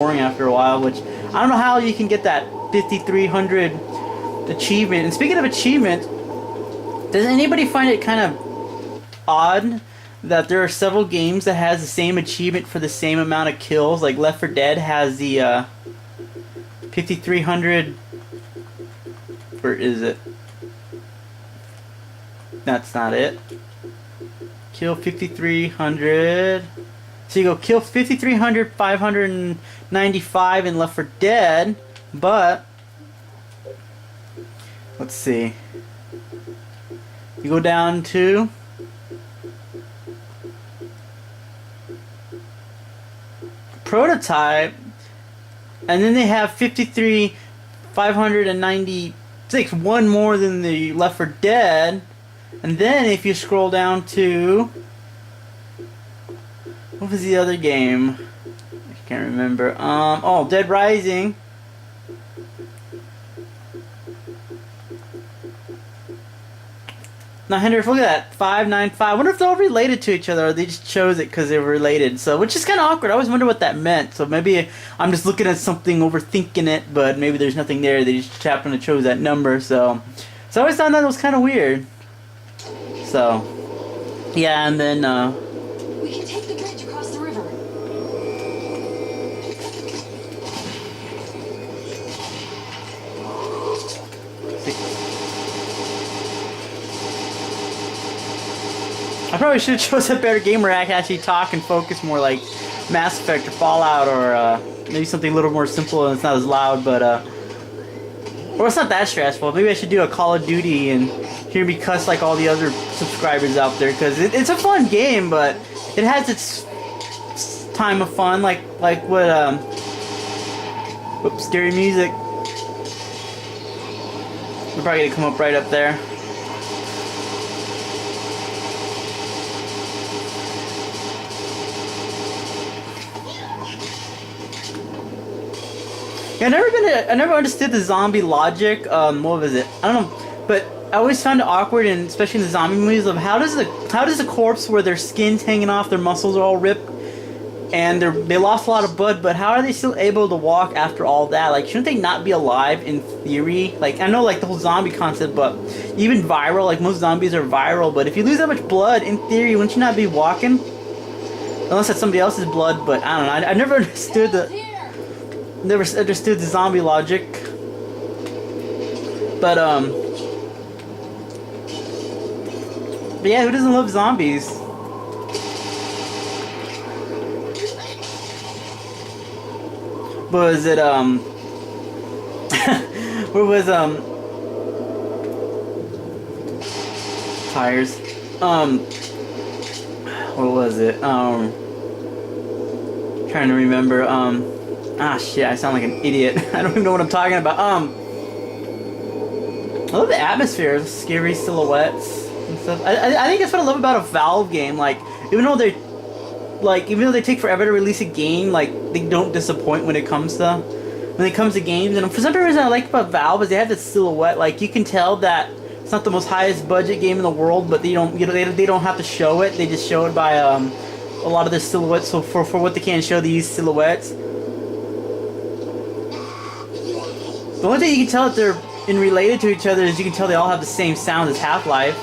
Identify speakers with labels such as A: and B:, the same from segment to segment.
A: boring after a while, which I don't know how you can get that 5300 achievement. And speaking of achievement, does anybody find it kind of odd that there are several games that has the same achievement for the same amount of kills? Like Left 4 Dead has the 5300. Where is it? That's not it. Kill 5300. So you go kill 5300, 595 in Left 4 Dead, but let's see. You go down to Prototype, and then they have 53, 596, one more than the Left 4 Dead. And then if you scroll down to, what was the other game? I can't remember. Oh, Dead Rising. Now, Hendrix, look at that. 595. I wonder if they're all related to each other, or they just chose it because they were related. So, which is kind of awkward. I always wonder what that meant. So maybe I'm just looking at something, overthinking it, but maybe there's nothing there. They just happened to chose that number. So I always thought that was kind of weird. So, yeah, and then
B: we can take the bridge across the river.
A: I probably should have chosen a better game where I can actually talk and focus more, like Mass Effect or Fallout, or maybe something a little more simple and it's not as loud, but or it's not that stressful. Maybe I should do a Call of Duty and hear me cuss like all the other subscribers out there, because it's a fun game, but it has its time of fun, like what whoops, scary music. We're probably gonna come up right up there. Yeah, I never understood the zombie logic. What was it? I don't know, but I always found it awkward, and especially in the zombie movies, of how does the corpse, where their skin's hanging off, their muscles are all ripped, and they lost a lot of blood, but how are they still able to walk after all that? Like, shouldn't they not be alive in theory? Like, I know, like, the whole zombie concept, but even viral, like, most zombies are viral, but if you lose that much blood, in theory, wouldn't you not be walking? Unless that's somebody else's blood, but I don't know. I never understood the zombie logic. But yeah, who doesn't love zombies? Was it where was tires? What was it? Trying to remember. Shit, I sound like an idiot. I don't even know what I'm talking about. I love the atmosphere, scary silhouettes and stuff. I think that's what I love about a Valve game. Like, even though they take forever to release a game, like, they don't disappoint when it comes to games. And for some reason, I like about Valve is they have this silhouette. Like, you can tell that it's not the most highest budget game in the world, but they don't have to show it. They just show it by a lot of the silhouettes. So for what they can show, they use silhouettes. The only thing you can tell that they're related to each other is you can tell they all have the same sound as Half-Life.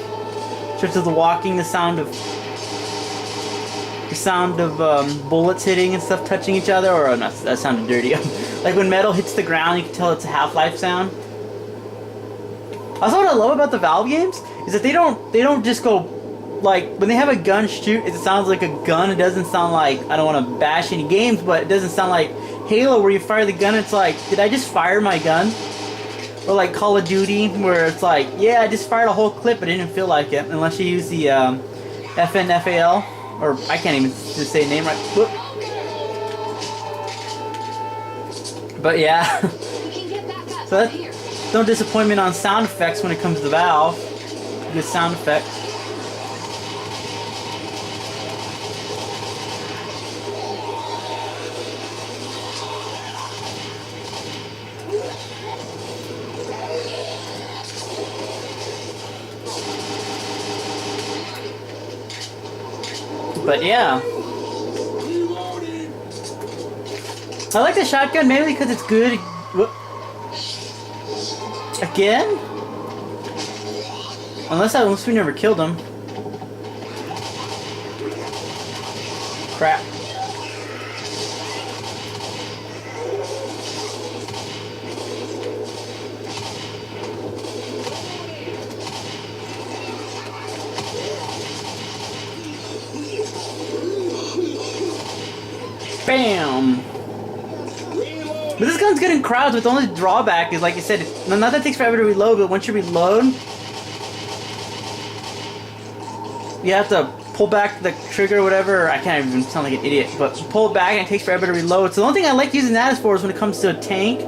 A: In terms of the walking, the sound of bullets hitting and stuff touching each other, or not, that sounded dirty. Like when metal hits the ground, you can tell it's a Half-Life sound. Also, what I love about the Valve games is that they don't just go, like, when they have a gun shoot, it sounds like a gun. It doesn't sound like, I don't want to bash any games, but it doesn't sound like Halo, where you fire the gun, it's like, did I just fire my gun? Or like Call of Duty, where it's like, yeah, I just fired a whole clip, but it didn't feel like it, unless you use the FNFAL, or I can't even just say the name right. Whoop. But yeah, so that, don't disappoint me on sound effects when it comes to Valve. Good sound effects. But yeah. I like the shotgun mainly because it's good. Whoop. Again? Unless we never killed him. Crap. Bam! But this gun's good in crowds, with the only drawback is, like I said, not that it takes forever to reload, but once you reload, you have to pull back the trigger or whatever. I can't even sound like an idiot, but pull it back and it takes forever to reload. So the only thing I like using that is for is when it comes to a tank.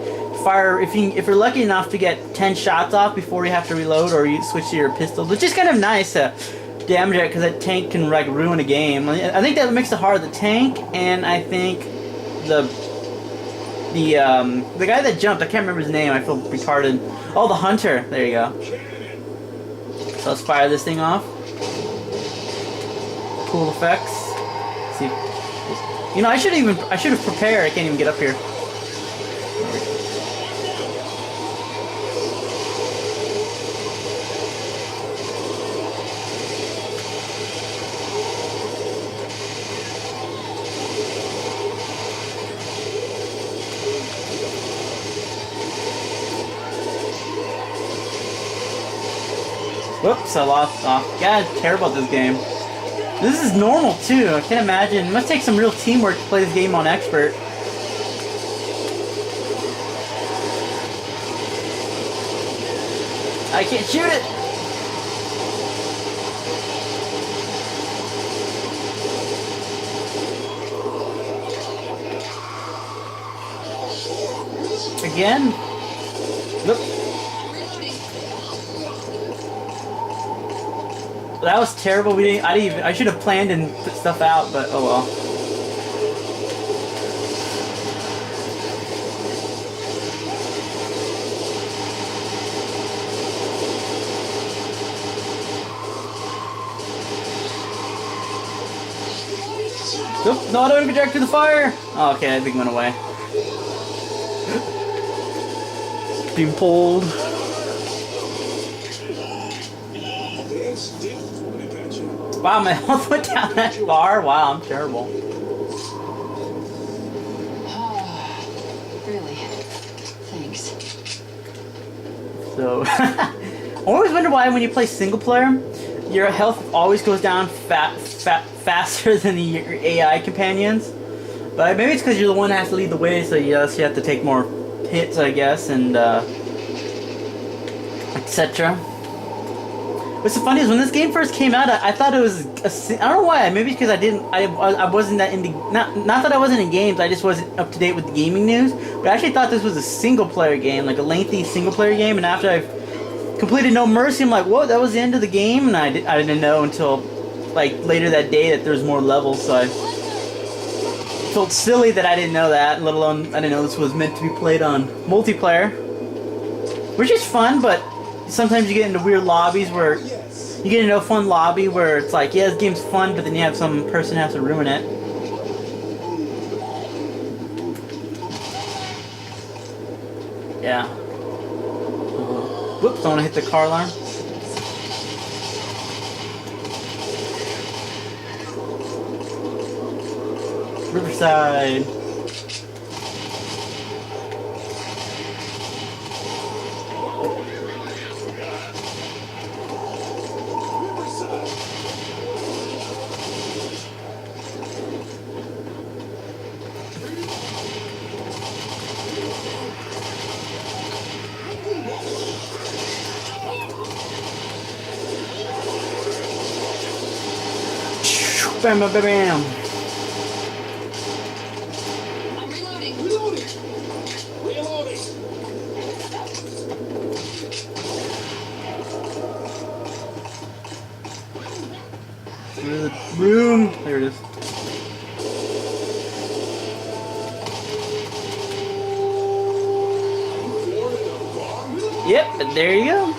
A: Fire if you're lucky enough to get 10 shots off before you have to reload, or you switch to your pistol, which is kind of nice to damage it because that tank can like ruin a game. I think that makes it hard. The tank, and I think the guy that jumped, I can't remember his name. I feel retarded. Oh, the hunter. There you go. So let's fire this thing off. Cool effects. Let's see, you know, I should have prepared. I can't even get up here. Whoops, I lost off. God, I care about this game. This is normal too. I can't imagine. It must take some real teamwork to play this game on expert. I can't shoot it. Again? Look. That was terrible. I should have planned and put stuff out, but oh well. Nope, no, I don't get to the fire. Oh, okay, that thing went away. Being pulled. Wow, my health went down that far. Wow, I'm terrible.
B: Really? Thanks.
A: So, I always wonder why when you play single player, your health always goes down faster than your AI companions. But maybe it's because you're the one that has to lead the way, so yes, you have to take more hits, I guess, and etc. What's so funny is when this game first came out, I thought it was I don't know why. Maybe because I wasn't that into not that I wasn't in games. I just wasn't up to date with the gaming news. But I actually thought this was a single player game, like a lengthy single player game. And after I've completed No Mercy, I'm like, whoa, that was the end of the game. And I didn't know until like later that day that there's more levels. So I felt silly that I didn't know that. Let alone I didn't know this was meant to be played on multiplayer, which is fun, but sometimes you get into weird lobbies where you get into a fun lobby where it's like, yeah, this game's fun, but then you have some person has to ruin it. Yeah. Whoops, I want to hit the car alarm. Riverside. Bam, bam, bam, bam.
B: I'm reloading.
C: Reloading. Reloading.
A: Through the room. There it is. Yep, there you go.